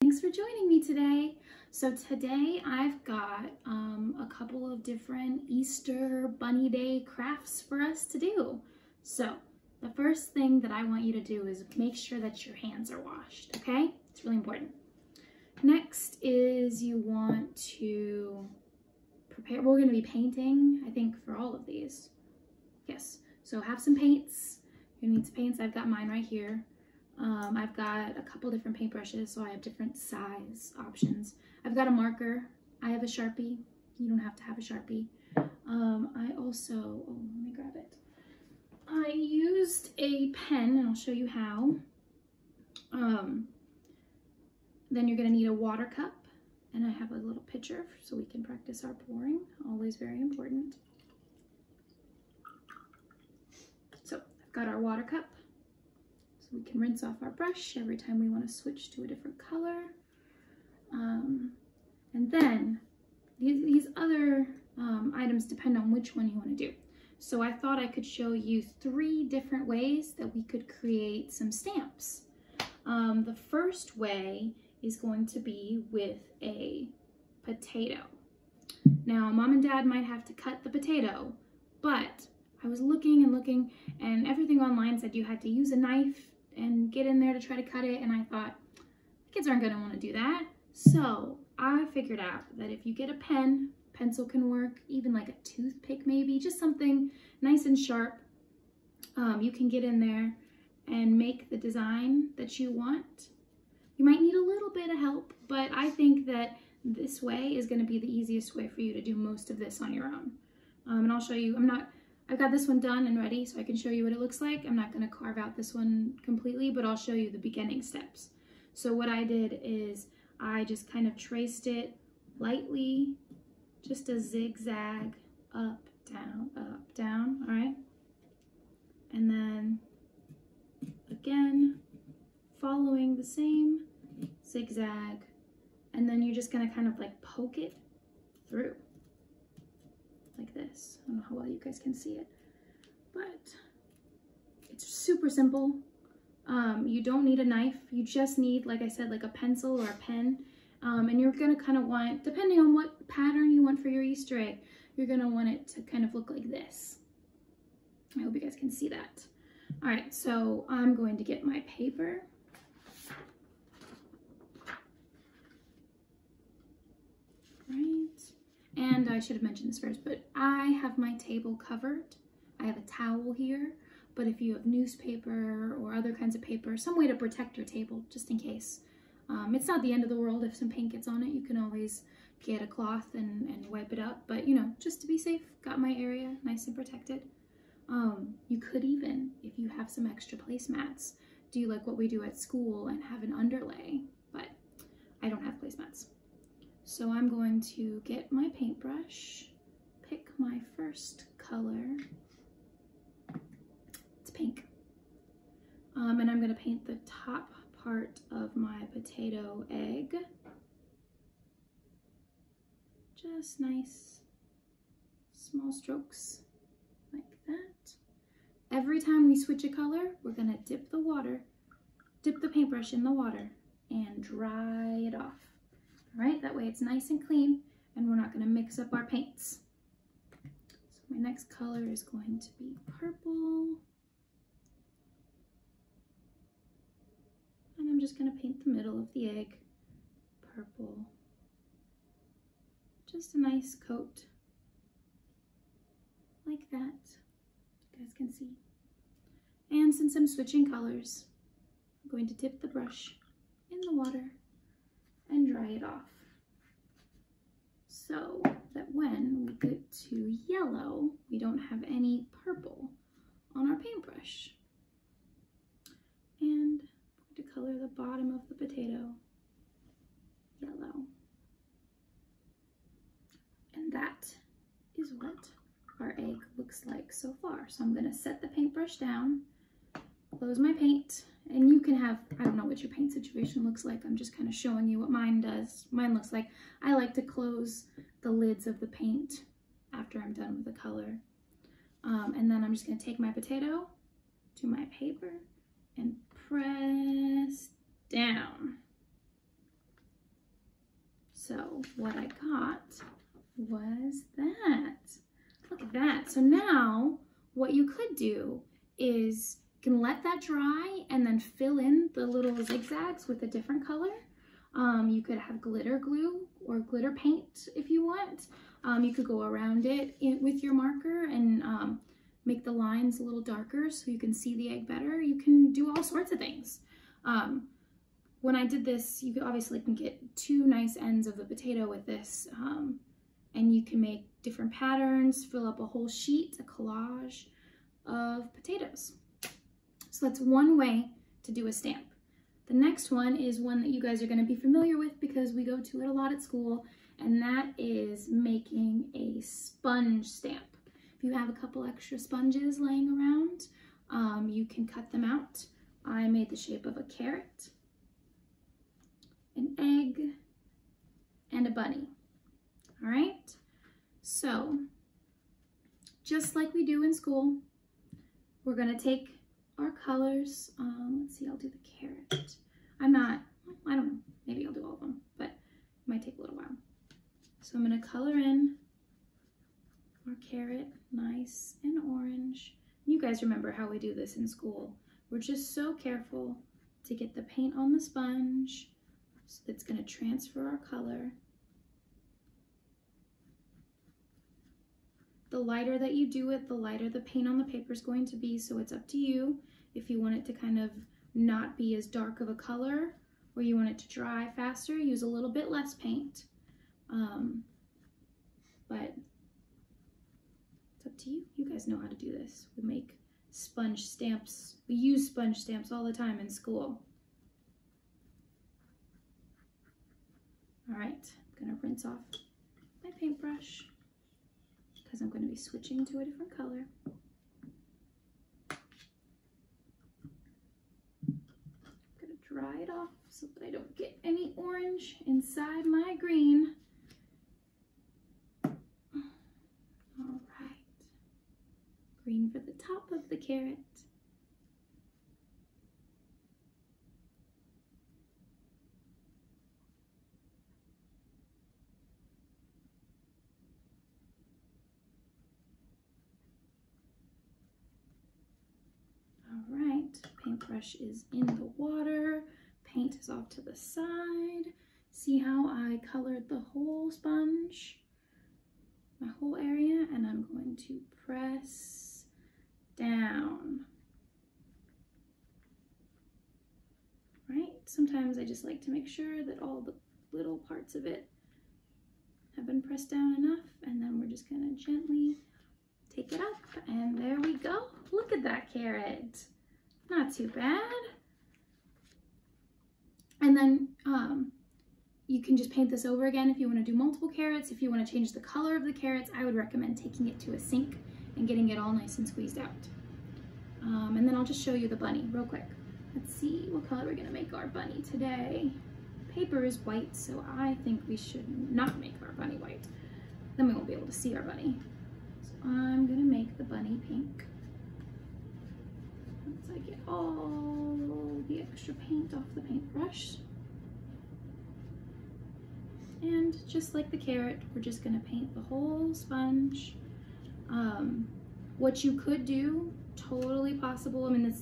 Thanks for joining me today. So today I've got a couple of different Easter Bunny Day crafts for us to do. So the first thing that I want you to do is make sure that your hands are washed, okay? It's really important. Next is you want to prepare, we're gonna be painting, I think, for all of these. Yes, so have some paints. You're gonna need some paints. I've got mine right here. I've got a couple different paintbrushes, so I have different size options. I've got a marker. I have a Sharpie. You don't have to have a Sharpie. I also, let me grab it. I used a pen, and I'll show you how. Then you're gonna need a water cup, and I have a little pitcher so we can practice our pouring. Always very important. So I've got our water cup. We can rinse off our brush every time we want to switch to a different color. And then these other items depend on which one you want to do. So I thought I could show you 3 different ways that we could create some stamps. The first way is going to be with a potato. Now, Mom and Dad might have to cut the potato, but I was looking and looking, and everything online said you had to use a knife and get in there to try to cut it, and I thought, kids aren't gonna wanna do that. So I figured out that if you get a pen, pencil can work, even like a toothpick maybe, just something nice and sharp, you can get in there and make the design that you want. You might need a little bit of help, but I think that this way is gonna be the easiest way for you to do most of this on your own. And I'll show you, I've got this one done and ready so I can show you what it looks like. I'm not going to carve out this one completely, but I'll show you the beginning steps. So what I did is I just kind of traced it lightly, just a zigzag, up, down, all right? And then again, following the same zigzag, and then you're just going to kind of like poke it through. Like this. I don't know how well you guys can see it, but it's super simple. You don't need a knife. You just need, like I said, like a pencil or a pen. And you're gonna kind of want, depending on what pattern you want for your Easter egg, you're gonna want it to kind of look like this. I hope you guys can see that. All right, so I'm going to get my paper. And I should have mentioned this first, but I have my table covered. I have a towel here, but if you have newspaper or other kinds of paper, some way to protect your table, just in case. It's not the end of the world if some paint gets on it. You can always get a cloth and wipe it up, but you know, just to be safe, got my area nice and protected. You could even, if you have some extra placemats, do like what we do at school and have an underlay, but I don't have placemats. So I'm going to get my paintbrush, pick my first color. It's pink. And I'm going to paint the top part of my potato egg. Just nice small strokes like that. Every time we switch a color, we're going to dip the paintbrush in the water and dry it off. All right, that way it's nice and clean and we're not going to mix up our paints. So my next color is going to be purple. And I'm just going to paint the middle of the egg purple. Just a nice coat like that, you guys can see. And since I'm switching colors, I'm going to dip the brush in the water and dry it off so that when we get to yellow, we don't have any purple on our paintbrush. And I'm going to color the bottom of the potato yellow. And that is what our egg looks like so far. So I'm going to set the paintbrush down, close my paint, and you can have, I don't know what your paint situation looks like. I'm just kind of showing you what mine does. Mine looks like, I like to close the lids of the paint after I'm done with the color. And then I'm just going to take my potato to my paper and press down. So what I got was that. Look at that. So now what you could do is you can let that dry and then fill in the little zigzags with a different color. You could have glitter glue or glitter paint if you want. You could go around it with your marker and make the lines a little darker so you can see the egg better. You can do all sorts of things. When I did this, you obviously can get two nice ends of the potato with this, and you can make different patterns, fill up a whole sheet, a collage of potatoes. So that's one way to do a stamp. The next one is one that you guys are going to be familiar with because we go to it a lot at school, and that is making a sponge stamp. If you have a couple extra sponges laying around, you can cut them out. I made the shape of a carrot, an egg, and a bunny. All right, so just like we do in school, we're gonna take our colors. Let's see, I'll do the carrot. I don't know, maybe I'll do all of them, but it might take a little while. So I'm gonna color in our carrot, nice and orange. You guys remember how we do this in school. We're just so careful to get the paint on the sponge so that's gonna transfer our color. The lighter that you do it, the lighter the paint on the paper is going to be, so it's up to you if you want it to kind of not be as dark of a color or you want it to dry faster, use a little bit less paint. But it's up to you. You guys know how to do this. We make sponge stamps. We use sponge stamps all the time in school. All right, I'm gonna rinse off my paintbrush because I'm going to be switching to a different color. I'm going to dry it off so that I don't get any orange inside my green. All right. Green for the top of the carrot. All right, paintbrush is in the water, paint is off to the side. See how I colored the whole sponge, my whole area, and I'm going to press down. Right, sometimes I just like to make sure that all the little parts of it have been pressed down enough, and then we're just gonna gently take it up, and there we go. Look at that carrot. Not too bad. And then you can just paint this over again if you want to do multiple carrots. If you want to change the color of the carrots, I would recommend taking it to a sink and getting it all nice and squeezed out. And then I'll just show you the bunny real quick. Let's see what color we're gonna make our bunny today. Paper is white, so I think we should not make our bunny white. Then we won't be able to see our bunny. So I'm gonna make the bunny pink. Once I get all the extra paint off the paintbrush. And just like the carrot, we're just gonna paint the whole sponge. What you could do, totally possible, I mean, it's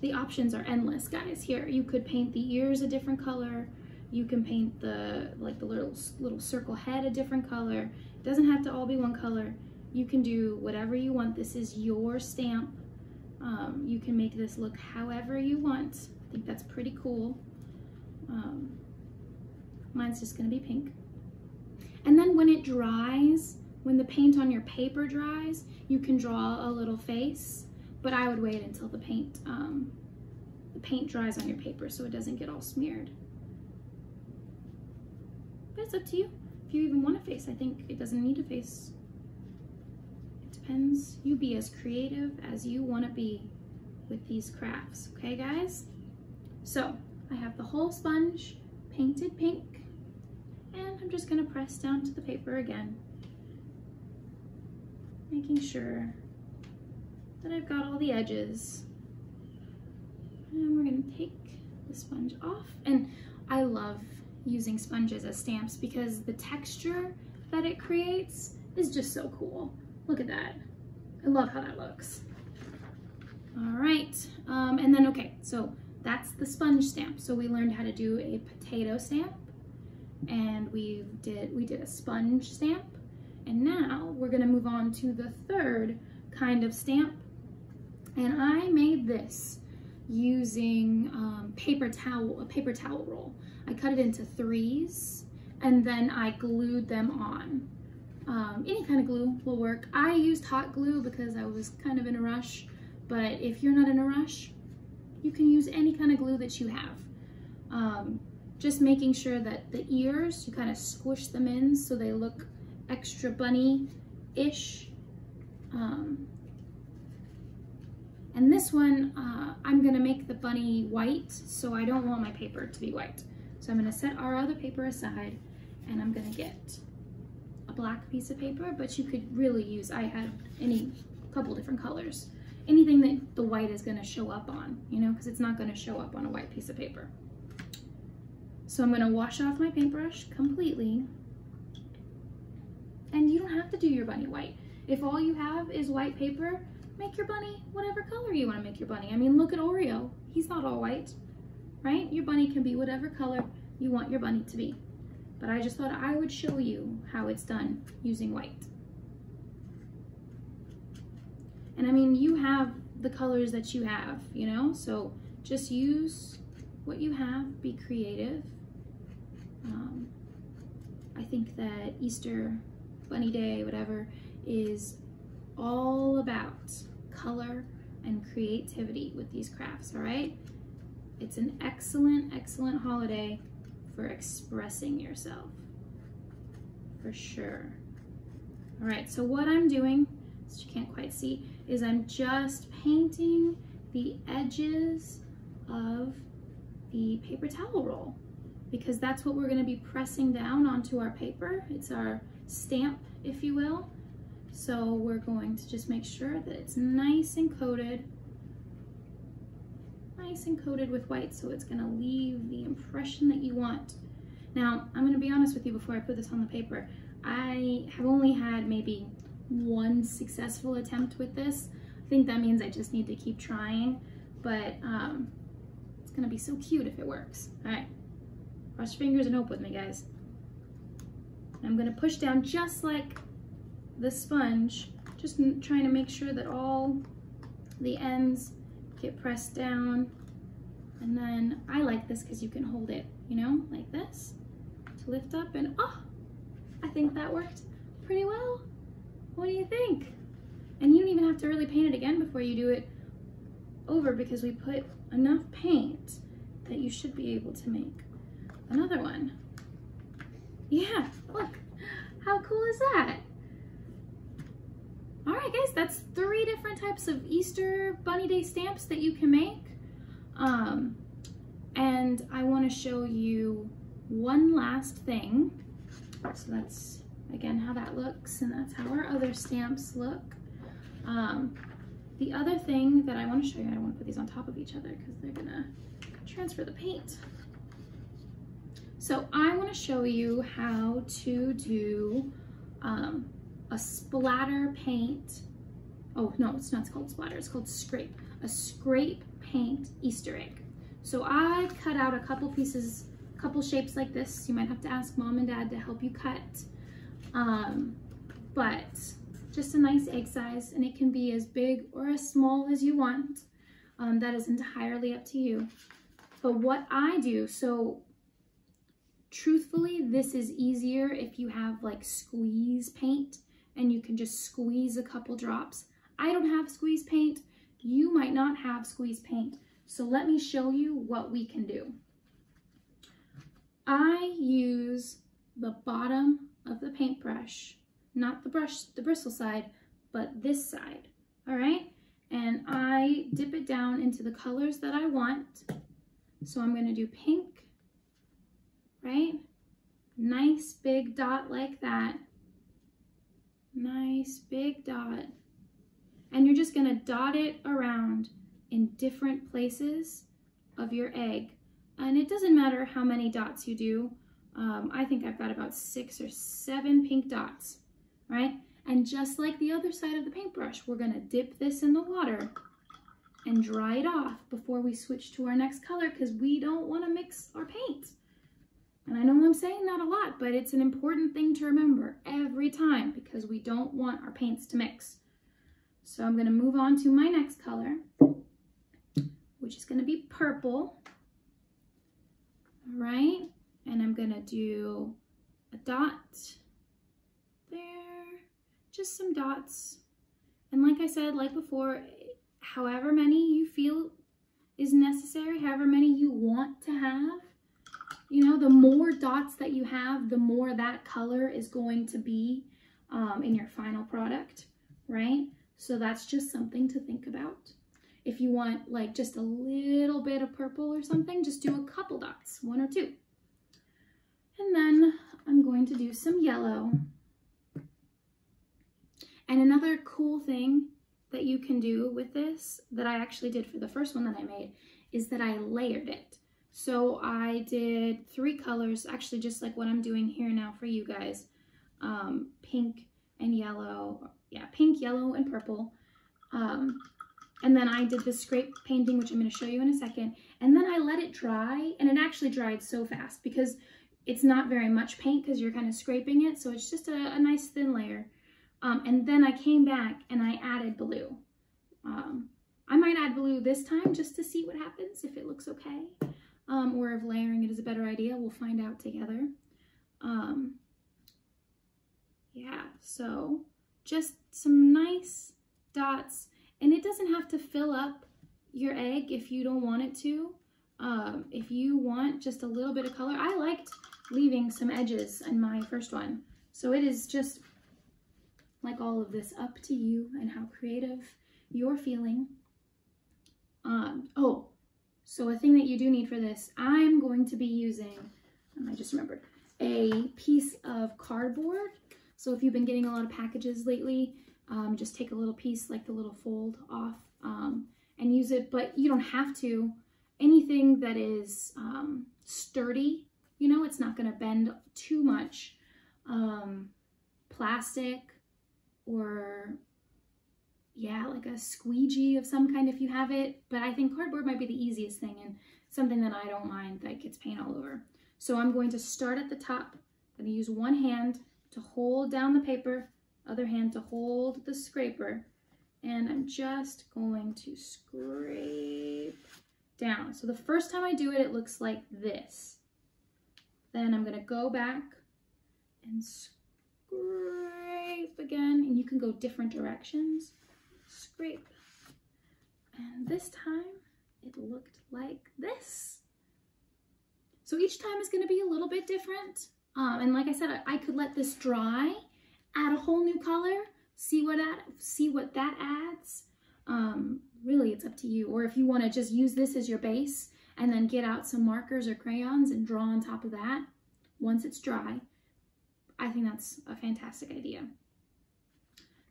the options are endless, guys. Here, you could paint the ears a different color. You can paint the little circle head a different color. It doesn't have to all be one color. You can do whatever you want. This is your stamp. You can make this look however you want. I think that's pretty cool. Mine's just gonna be pink. And then when it dries, when the paint on your paper dries, you can draw a little face, but I would wait until the paint dries on your paper so it doesn't get all smeared. But it's up to you. If you even want a face, I think it doesn't need a face. It depends. You be as creative as you want to be with these crafts, okay guys? So I have the whole sponge painted pink, and I'm just gonna press down to the paper again, making sure that I've got all the edges. And we're gonna take the sponge off. And I love using sponges as stamps because the texture that it creates is just so cool. Look at that. I love how that looks. All right, and then, okay, so that's the sponge stamp. So we learned how to do a potato stamp, and we did a sponge stamp, and now we're gonna move on to the third kind of stamp. And I made this using a paper towel roll. I cut it into 3s, and then I glued them on. Any kind of glue will work. I used hot glue because I was kind of in a rush, but if you're not in a rush, you can use any kind of glue that you have. Just making sure that the ears, you kind of squish them in so they look extra bunny-ish. And this one, I'm gonna make the bunny white, so I don't want my paper to be white. So I'm gonna set our other paper aside, and I'm gonna get a black piece of paper, but you could really use, I had couple different colors. Anything that the white is gonna show up on, you know, because it's not gonna show up on a white piece of paper. So I'm gonna wash off my paintbrush completely. And you don't have to do your bunny white. If all you have is white paper, make your bunny whatever color you wanna make your bunny. I mean, look at Oreo. He's not all white, right? Your bunny can be whatever color you want your bunny to be. But I just thought I would show you how it's done using white. And I mean, you have the colors that you have, you know? So just use what you have, be creative. I think that Easter, Bunny Day, whatever, is all about color and creativity with these crafts, all right? It's an excellent, excellent holiday for expressing yourself, for sure. All right, so what I'm doing, as you can't quite see, is I'm just painting the edges of the paper towel roll, because that's what we're gonna be pressing down onto our paper. It's our stamp, if you will. So we're going to just make sure that it's nice and coated with white, so it's gonna leave the impression that you want. Now, I'm gonna be honest with you before I put this on the paper. I have only had maybe one successful attempt with this. I think that means I just need to keep trying, but it's gonna be so cute if it works. All right, cross your fingers and hope with me, guys. I'm gonna push down just like the sponge, just trying to make sure that all the ends get pressed down. And then I like this because you can hold it, you know, like this, to lift up, and oh, I think that worked pretty well. What do you think? And you don't even have to really paint it again before you do it over, because we put enough paint that you should be able to make another one. Yeah, look, how cool is that? All right, guys, that's 3 different types of Easter Bunny Day stamps that you can make. And I want to show you one last thing. So that's, again, how that looks, and that's how our other stamps look. The other thing that I want to show you, I don't want to put these on top of each other because they're gonna transfer the paint. So I want to show you how to do a splatter paint. Oh no, it's not called splatter, it's called scrape. A scrape paint Easter egg. So I cut out a couple pieces, a couple shapes like this. You might have to ask Mom and Dad to help you cut. But just a nice egg size, and it can be as big or as small as you want. That is entirely up to you. But what I do, so truthfully, this is easier if you have like squeeze paint and you can just squeeze a couple drops. I don't have squeeze paint. You might not have squeeze paint. So let me show you what we can do. I use the bottom of the paintbrush, not the bristle side, but this side, all right? And I dip it down into the colors that I want. So I'm gonna do pink, right? Nice big dot like that. Nice big dot. And you're just gonna dot it around in different places of your egg And it doesn't matter how many dots you do. I think I've got about 6 or 7 pink dots, right? And just like the other side of the paintbrush, we're gonna dip this in the water and dry it off before we switch to our next color, because we don't wanna mix our paint. And I know I'm saying that a lot, but it's an important thing to remember every time, because we don't want our paints to mix. So I'm gonna move on to my next color, which is gonna be purple. All right, and I'm gonna do a dot there, just some dots. And like I said, like before, however many you feel is necessary, however many you want to have, you know, the more dots that you have, the more that color is going to be in your final product, right? So that's just something to think about. If you want like just a little bit of purple or something, just do a couple dots, 1 or 2. And then I'm going to do some yellow. And another cool thing that you can do with this, that I actually did for the first one that I made, is that I layered it. So I did 3 colors, actually just like what I'm doing here now for you guys. Pink and yellow, yeah, pink, yellow, and purple. And then I did the scrape painting, which I'm going to show you in a second. And then I let it dry, and it actually dried so fast because it's not very much paint because you're kind of scraping it. So it's just a nice thin layer. And then I came back and I added blue. I might add blue this time just to see what happens, if it looks okay. Or if layering it is a better idea. We'll find out together. Yeah, so just some nice dots. And it doesn't have to fill up your egg if you don't want it to. If you want just a little bit of color, I liked leaving some edges in my first one. So it is just like all of this, up to you and how creative you're feeling. Oh, so a thing that you do need for this, I'm going to be using, I just remembered, a piece of cardboard. So if you've been getting a lot of packages lately, just take a little piece, like the little fold off, and use it, but you don't have to. Anything that is sturdy, you know, it's not gonna bend too much. Plastic, or yeah, like a squeegee of some kind if you have it, but I think cardboard might be the easiest thing and something that I don't mind that gets paint all over. So I'm going to start at the top. I'm gonna use one hand to hold down the paper, other hand to hold the scraper, and I'm just going to scrape down. So the first time I do it, it looks like this. Then I'm gonna go back and scrape again, and you can go different directions. Scrape. And this time it looked like this. So each time is gonna be a little bit different. And like I said, I could let this dry, add a whole new color, see what that adds. Really, it's up to you. Or if you want to just use this as your base and then get out some markers or crayons and draw on top of that once it's dry, I think that's a fantastic idea.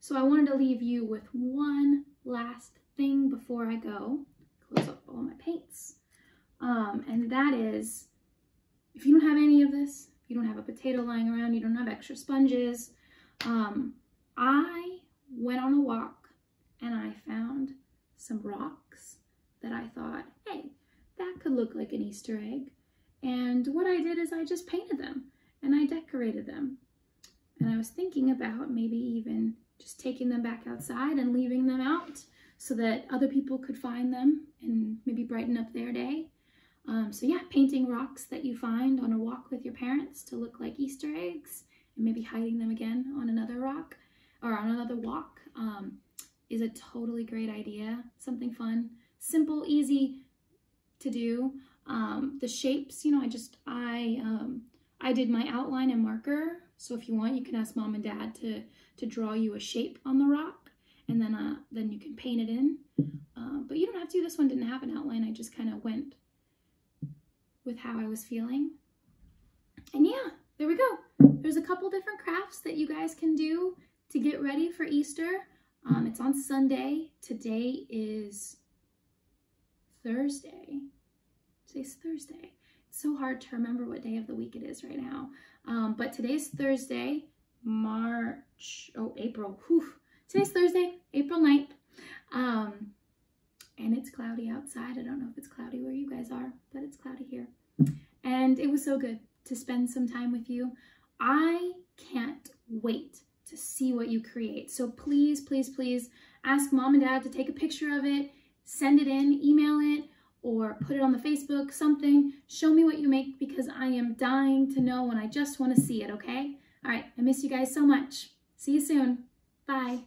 So I wanted to leave you with one last thing before I go. Close up all my paints. And that is, if you don't have any of this, if you don't have a potato lying around, you don't have extra sponges, I went on a walk and I found some rocks that I thought, hey, that could look like an Easter egg. And what I did is I just painted them and I decorated them. And I was thinking about maybe even just taking them back outside and leaving them out so that other people could find them and maybe brighten up their day. So yeah, painting rocks that you find on a walk with your parents to look like Easter eggs, and maybe hiding them again on another rock or on another walk is a totally great idea. Something fun, simple, easy to do. The shapes, you know, I did my outline and marker. So if you want, you can ask mom and dad to draw you a shape on the rock, and then you can paint it in. But you don't have to. This one didn't have an outline. I just kind of went with how I was feeling. And yeah, there we go. There's a couple different crafts that you guys can do to get ready for Easter. It's on Sunday. Today is Thursday. Today's Thursday. It's so hard to remember what day of the week it is right now. But today's Thursday, April. Whew. Today's Thursday, April 9th. And it's cloudy outside. I don't know if it's cloudy where you guys are, but it's cloudy here. And it was so good to spend some time with you. I can't wait to see what you create. So please, please, please ask Mom and Dad to take a picture of it, send it in, email it, or put it on the Facebook, something. Show me what you make because I am dying to know and I just want to see it, okay? All right, I miss you guys so much. See you soon. Bye.